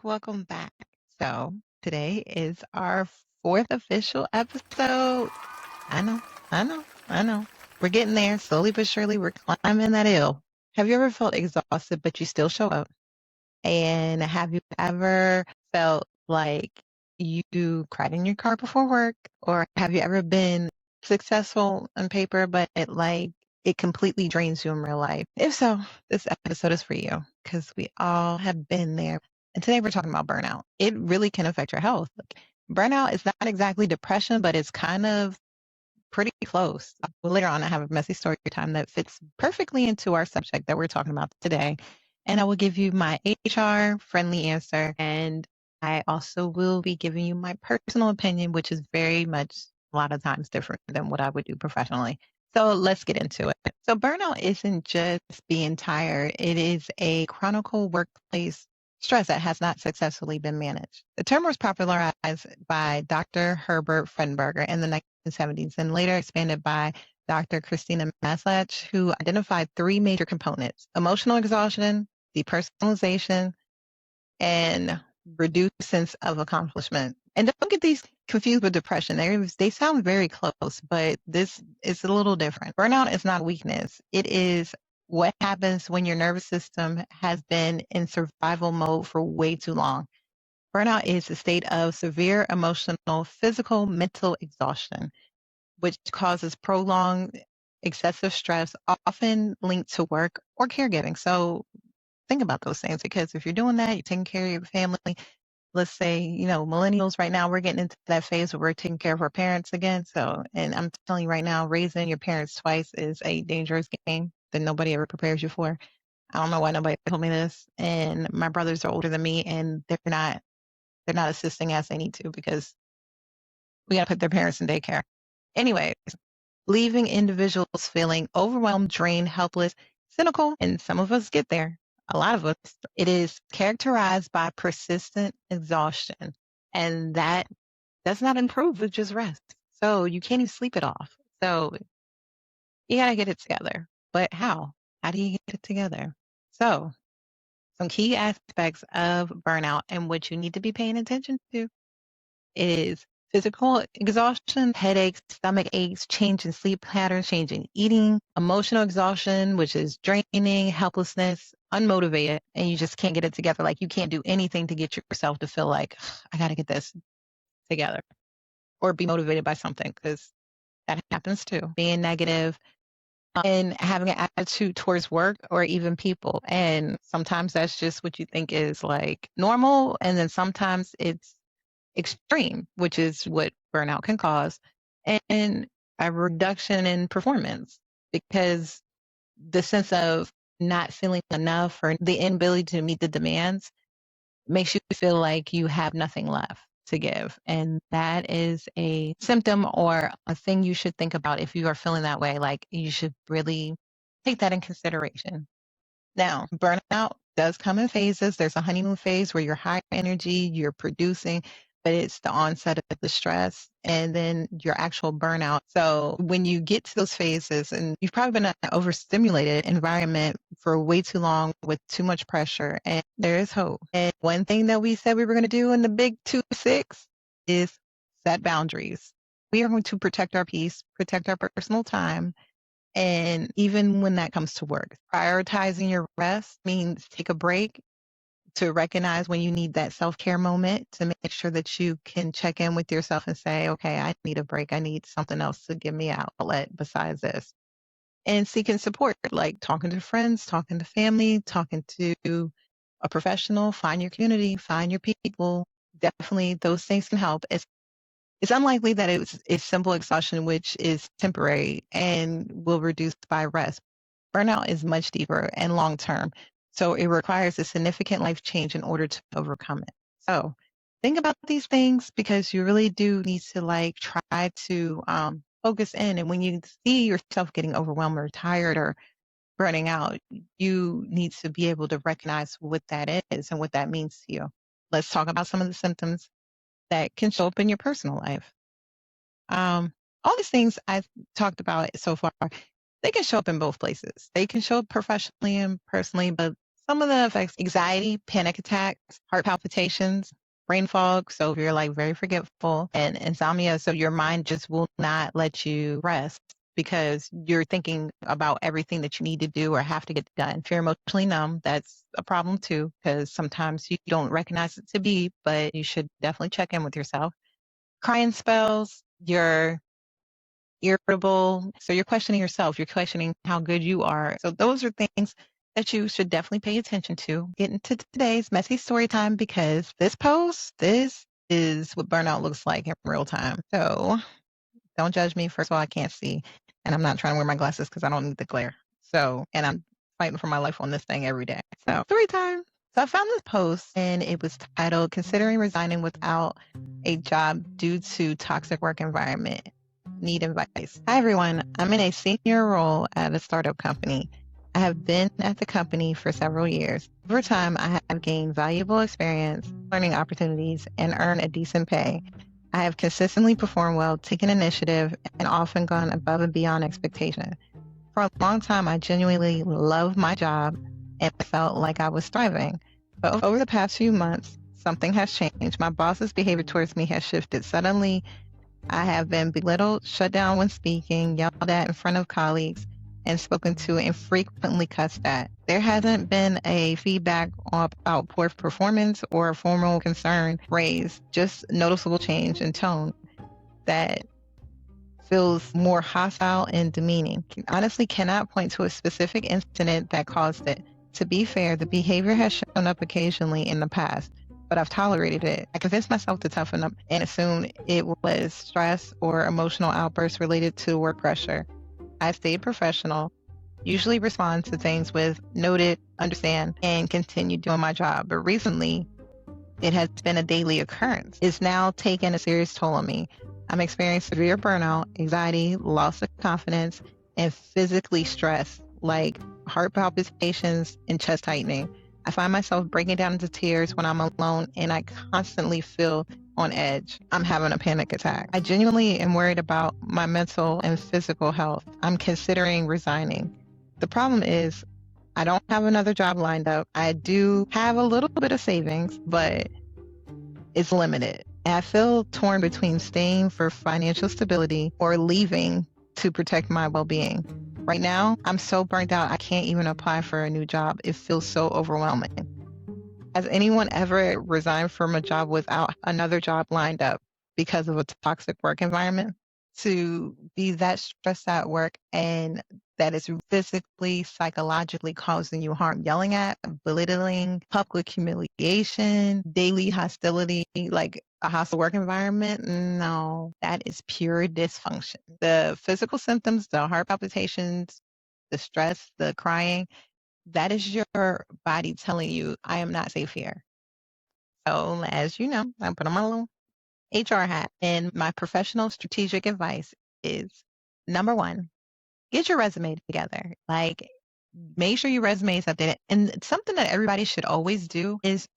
Welcome back. So, today is our fourth official episode. I know, I know. We're getting there slowly but surely. We're climbing that hill. Have you ever felt exhausted, but you still show up? And have you ever felt like you cried in your car before work? Or have you ever been successful on paper, but it completely drains you in real life? If so, this episode is for you because we all have been there. And today we're talking about burnout. It really can affect your health. Burnout is not exactly depression, but it's kind of pretty close. Later on, I have a messy story time that fits perfectly into our subject that we're talking about today. And I will give you my HR friendly answer. And I also will be giving you my personal opinion, which is very much a lot of times different than what I would do professionally. So let's get into it. So burnout isn't just being tired. It is a chronic workplace stress that has not successfully been managed. The term was popularized by Dr. Herbert Frenberger in the 1970s and later expanded by Dr. Christina Maslach, who identified three major components: emotional exhaustion, depersonalization, and reduced sense of accomplishment. And don't get these confused with depression. They sound very close, but this is a little different. Burnout is not weakness. It is what happens when your nervous system has been in survival mode for way too long. Burnout is a state of severe emotional, physical, mental exhaustion, which causes prolonged excessive stress, often linked to work or caregiving. So think about those things because if you're doing that, you're taking care of your family. Let's say, millennials right now, we're getting into that phase where we're taking care of our parents again. So, and I'm telling you right now, raising your parents twice is a dangerous game that nobody ever prepares you for. I don't know why nobody told me this. And my brothers are older than me and they're not assisting as they need to because we got to put their parents in daycare. Anyway, leaving individuals feeling overwhelmed, drained, helpless, cynical, and some of us get there. A lot of us. It is characterized by persistent exhaustion, and that does not improve with just rest. So you can't even sleep it off. So you got to get it together. But how? How do you get it together? So some key aspects of burnout and what you need to be paying attention to is physical exhaustion, headaches, stomach aches, change in sleep patterns, change in eating, emotional exhaustion, which is draining, helplessness, unmotivated, and you just can't get it together. Like you can't do anything to get yourself to feel like, I got to get this together or be motivated by something because that happens too. Being negative and having an attitude towards work or even people. And sometimes that's just what you think is like normal. And then sometimes it's extreme, which is what burnout can cause, and a reduction in performance because the sense of not feeling enough or the inability to meet the demands makes you feel like you have nothing left to give. And that is a symptom or a thing you should think about if you are feeling that way. Like you should really take that in consideration. Now, burnout does come in phases. There's a honeymoon phase where you're high energy, you're producing, but it's the onset of the stress and then your actual burnout. So when you get to those phases and you've probably been in an overstimulated environment for way too long with too much pressure, and there is hope. And one thing that we said we were going to do in the big 2-6 is set boundaries. We are going to protect our peace, protect our personal time, and even when that comes to work, prioritizing your rest means take a break to recognize when you need that self-care moment to make sure that you can check in with yourself and say, okay, I need a break. I need something else to give me an outlet besides this. And seeking support, like talking to friends, talking to family, talking to a professional, find your community, find your people. Definitely those things can help. It's unlikely that it's simple exhaustion, which is temporary and will reduce by rest. Burnout is much deeper and long term. So it requires a significant life change in order to overcome it. So think about these things because you really do need to try to focus in. And when you see yourself getting overwhelmed or tired or burning out, you need to be able to recognize what that is and what that means to you. Let's talk about some of the symptoms that can show up in your personal life. All these things I've talked about so far, they can show up in both places. They can show up professionally and personally, but Some of the effects: anxiety, panic attacks, heart palpitations, brain fog. So if you're like very forgetful, and insomnia. So your mind just will not let you rest because you're thinking about everything that you need to do or have to get done. If you're emotionally numb, that's a problem too, because sometimes you don't recognize it to be, but you should definitely check in with yourself. Crying spells, you're irritable. So you're questioning yourself. You're questioning how good you are. So those are things that you should definitely pay attention to. Get into today's messy story time because this is what burnout looks like in real time. So don't judge me. First of all, I can't see, and I'm not trying to wear my glasses because I don't need the glare. So, and I'm fighting for my life on this thing every day. So, story time. So, I found this post and it was titled "Considering Resigning Without a Job Due to Toxic Work Environment. Need advice." Hi, everyone. I'm in a senior role at a startup company. I have been at the company for several years. Over time, I have gained valuable experience, learning opportunities, and earned a decent pay. I have consistently performed well, taken initiative, and often gone above and beyond expectation. For a long time, I genuinely loved my job and felt like I was thriving. But over the past few months, something has changed. My boss's behavior towards me has shifted. Suddenly, I have been belittled, shut down when speaking, yelled at in front of colleagues, and spoken to and frequently cussed at. There hasn't been a feedback about poor performance or a formal concern raised, just noticeable change in tone that feels more hostile and demeaning. Honestly, cannot point to a specific incident that caused it. To be fair, the behavior has shown up occasionally in the past, but I've tolerated it. I convinced myself to toughen up and assumed it was stress or emotional outbursts related to work pressure. I stayed professional, usually respond to things with noted, understand, and continue doing my job. But recently, it has been a daily occurrence. It's now taken a serious toll on me. I'm experiencing severe burnout, anxiety, loss of confidence, and physically stressed, like heart palpitations and chest tightening. I find myself breaking down into tears when I'm alone, and I constantly feel on edge. I'm having a panic attack. I genuinely am worried about my mental and physical health. I'm considering resigning. The problem is, I don't have another job lined up. I do have a little bit of savings, but it's limited. And I feel torn between staying for financial stability or leaving to protect my well being. Right now, I'm so burnt out, I can't even apply for a new job. It feels so overwhelming. Has anyone ever resigned from a job without another job lined up because of a toxic work environment? To be that stressed at work and that is physically, psychologically causing you harm, yelling at, belittling, public humiliation, daily hostility, like a hostile work environment. No, that is pure dysfunction. The physical symptoms, the heart palpitations, the stress, the crying, that is your body telling you, I am not safe here. So, as you know, I put on my little HR hat, and my professional strategic advice is number one, get your resume together. Like, make sure your resume is updated. And something that everybody should always do is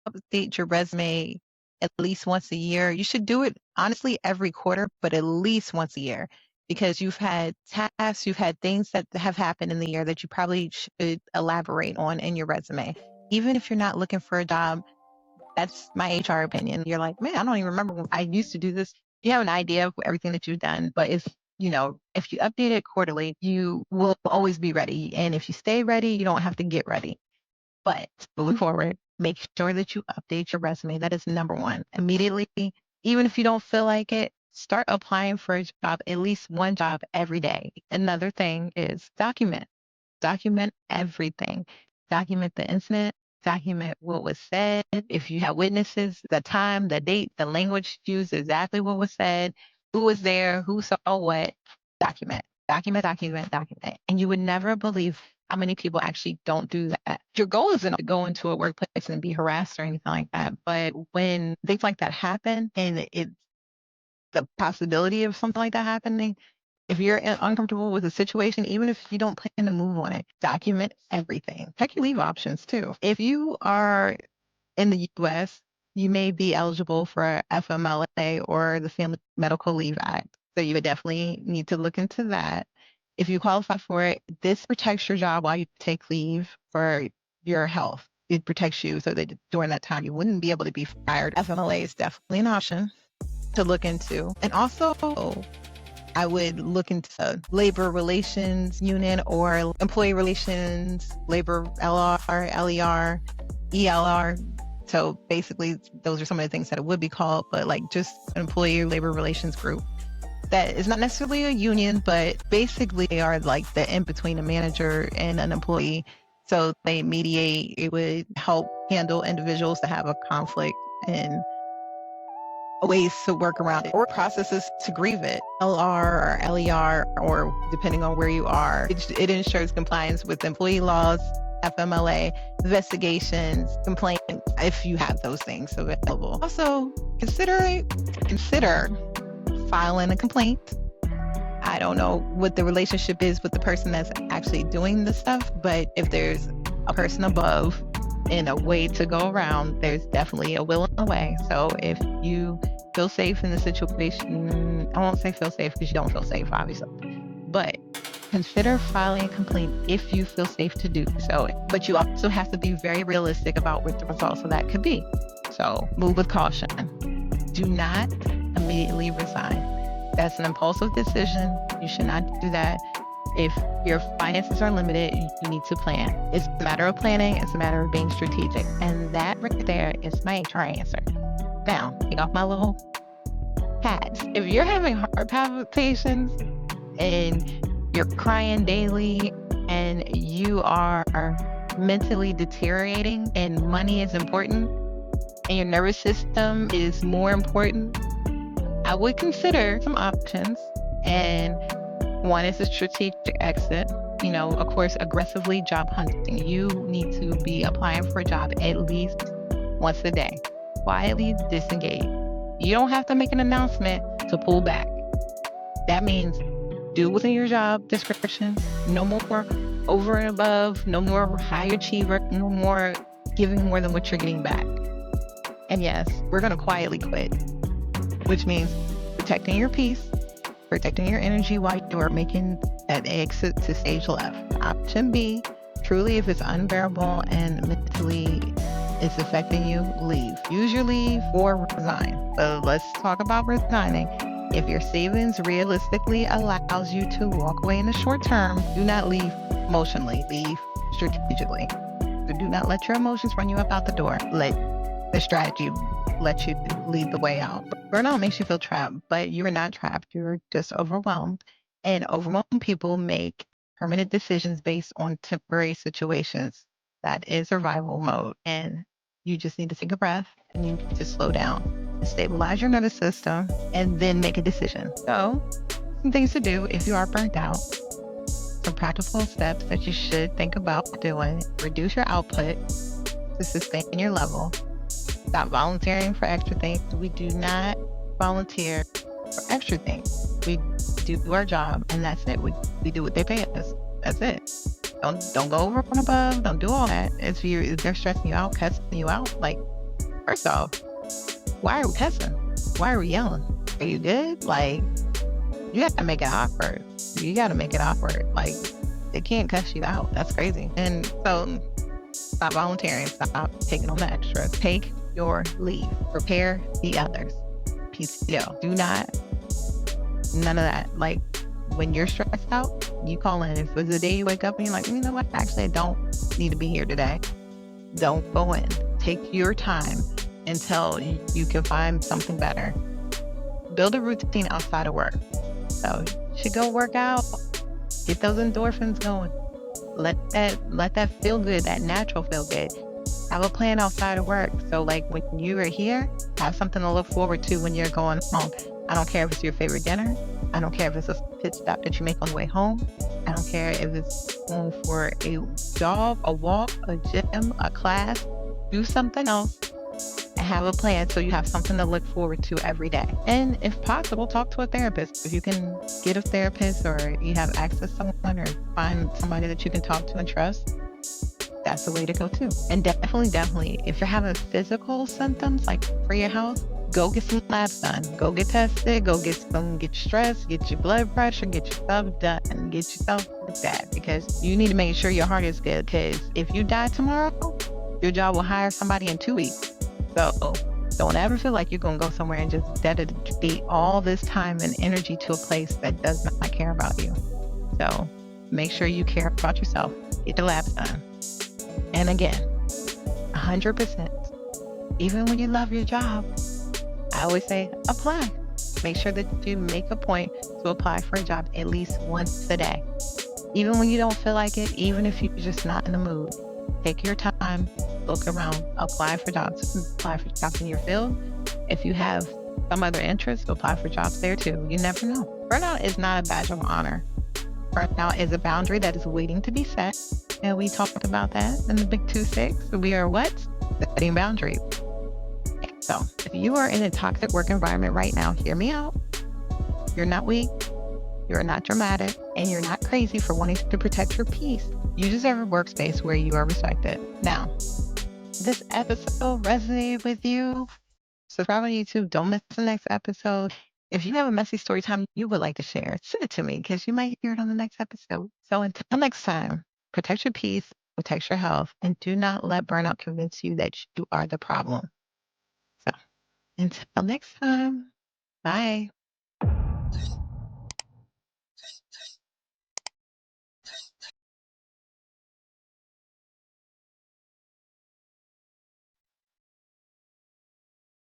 update your resume at least once a year. You should do it honestly every quarter, but at least once a year because you've had tasks, you've had things that have happened in the year that you probably should elaborate on in your resume. Even if you're not looking for a job, that's my HR opinion. You're like, man, I don't even remember when I used to do this. You have an idea of everything that you've done, but if you update it quarterly, you will always be ready. And if you stay ready, you don't have to get ready. But moving forward, make sure that you update your resume. That is number one. Immediately, even if you don't feel like it, start applying for a job, at least one job every day. Another thing is document everything. Document the incident, document what was said. If you have witnesses, the time, the date, the language used, exactly what was said, who was there, who saw what, document, document, document, document. And you would never believe how many people actually don't do that. Your goal isn't to go into a workplace and be harassed or anything like that. But when things like that happen and it's the possibility of something like that happening, if you're uncomfortable with a situation, even if you don't plan to move on it, document everything. Check your leave options too. If you are in the US, you may be eligible for FMLA or the Family Medical Leave Act. So you would definitely need to look into that. If you qualify for it, this protects your job while you take leave for your health. It protects you so that during that time you wouldn't be able to be fired. FMLA is definitely an option to look into. And also, I would look into labor relations union or employee relations, labor LR, LER, ELR. So basically, those are some of the things that it would be called, but like just an employee labor relations group. That is not necessarily a union, but basically they are like the in between a manager and an employee. So they mediate. It would help handle individuals that have a conflict and ways to work around it or processes to grieve it. LR or LER, or depending on where you are, it ensures compliance with employee laws, FMLA, investigations, complaints, if you have those things available. Also, consider filing a complaint. I don't know what the relationship is with the person that's actually doing the stuff, but if there's a person above and a way to go around, there's definitely a will and a way. So if you feel safe in the situation, I won't say feel safe because you don't feel safe, obviously, but consider filing a complaint if you feel safe to do so. But you also have to be very realistic about what the results of that could be. So move with caution. Do not immediately resign. That's an impulsive decision. You should not do that. If your finances are limited, you need to plan. It's a matter of planning. It's a matter of being strategic. And that right there is my HR answer. Now, take off my little hats. If you're having heart palpitations and you're crying daily and you are mentally deteriorating and money is important and your nervous system is more important, I would consider some options. And one is a strategic exit. Of course, aggressively job hunting. You need to be applying for a job at least once a day. Quietly disengage. You don't have to make an announcement to pull back. That means do within your job description. No more over and above. No more high achiever. No more giving more than what you're getting back. And yes, we're going to quietly quit, which means protecting your peace, protecting your energy while you are making that exit to stage left. Option B, truly if it's unbearable and mentally it's affecting you, leave. Use your leave or resign. So let's talk about resigning. If your savings realistically allows you to walk away in the short term, do not leave emotionally, leave strategically. So do not let your emotions run you up out the door. Let the strategy let you lead the way out. Burnout makes you feel trapped, but you are not trapped. You're just overwhelmed. And overwhelmed people make permanent decisions based on temporary situations. That is survival mode. And you just need to take a breath and you need to slow down, stabilize your nervous system, and then make a decision. So, some things to do if you are burnt out. Some practical steps that you should think about doing. Reduce your output to sustain your level. Stop volunteering for extra things. We do not volunteer for extra things. We do our job and that's it. We do what they pay us. That's it. Don't go over and above. Don't do all that. If they're stressing you out, cussing you out, like, first off, why are we cussing? Why are we yelling? Are you good? Like, you have to make it awkward. You got to make it awkward. Like, they can't cuss you out. That's crazy. And so stop volunteering. Stop taking on the extra. Take your leave. Prepare the others. PTO. Do not, none of that. Like, when you're stressed out, you call in. If it's a day you wake up and you're like, you know what? Actually, I don't need to be here today. Don't go in. Take your time until you can find something better. Build a routine outside of work. So you should go work out. Get those endorphins going. Let that feel good, that natural feel good. Have a plan outside of work. So like when you are here, have something to look forward to when you're going home. I don't care if it's your favorite dinner. I don't care if it's a pit stop that you make on the way home. I don't care if it's going for a jog, a walk, a gym, a class. Do something else and have a plan so you have something to look forward to every day. And if possible, talk to a therapist. If you can get a therapist or you have access to someone or find somebody that you can talk to and trust, that's the way to go too. And definitely, if you're having physical symptoms like for your health, go get some labs done. Go get tested. Get your stress, get your blood pressure, get yourself done, get yourself like that because you need to make sure your heart is good. Because if you die tomorrow, your job will hire somebody in 2 weeks. So don't ever feel like you're going to go somewhere and just dedicate all this time and energy to a place that does not care about you. So make sure you care about yourself. Get the labs done. And again, 100%. Even when you love your job, I always say apply. Make sure that you make a point to apply for a job at least once a day. Even when you don't feel like it, even if you're just not in the mood, take your time, look around, apply for jobs in your field. If you have some other interest, apply for jobs there too. You never know. Burnout is not a badge of honor. Burnout is a boundary that is waiting to be set. And we talked about that in the Big 2-6. We are what? Setting boundaries. So if you are in a toxic work environment right now, hear me out. You're not weak. You're not dramatic. And you're not crazy for wanting to protect your peace. You deserve a workspace where you are respected. Now, this episode resonated with you. Subscribe on YouTube. Don't miss the next episode. If you have a messy story time you would like to share, send it to me because you might hear it on the next episode. So until next time, protect your peace, protect your health, and do not let burnout convince you that you are the problem. So until next time, bye.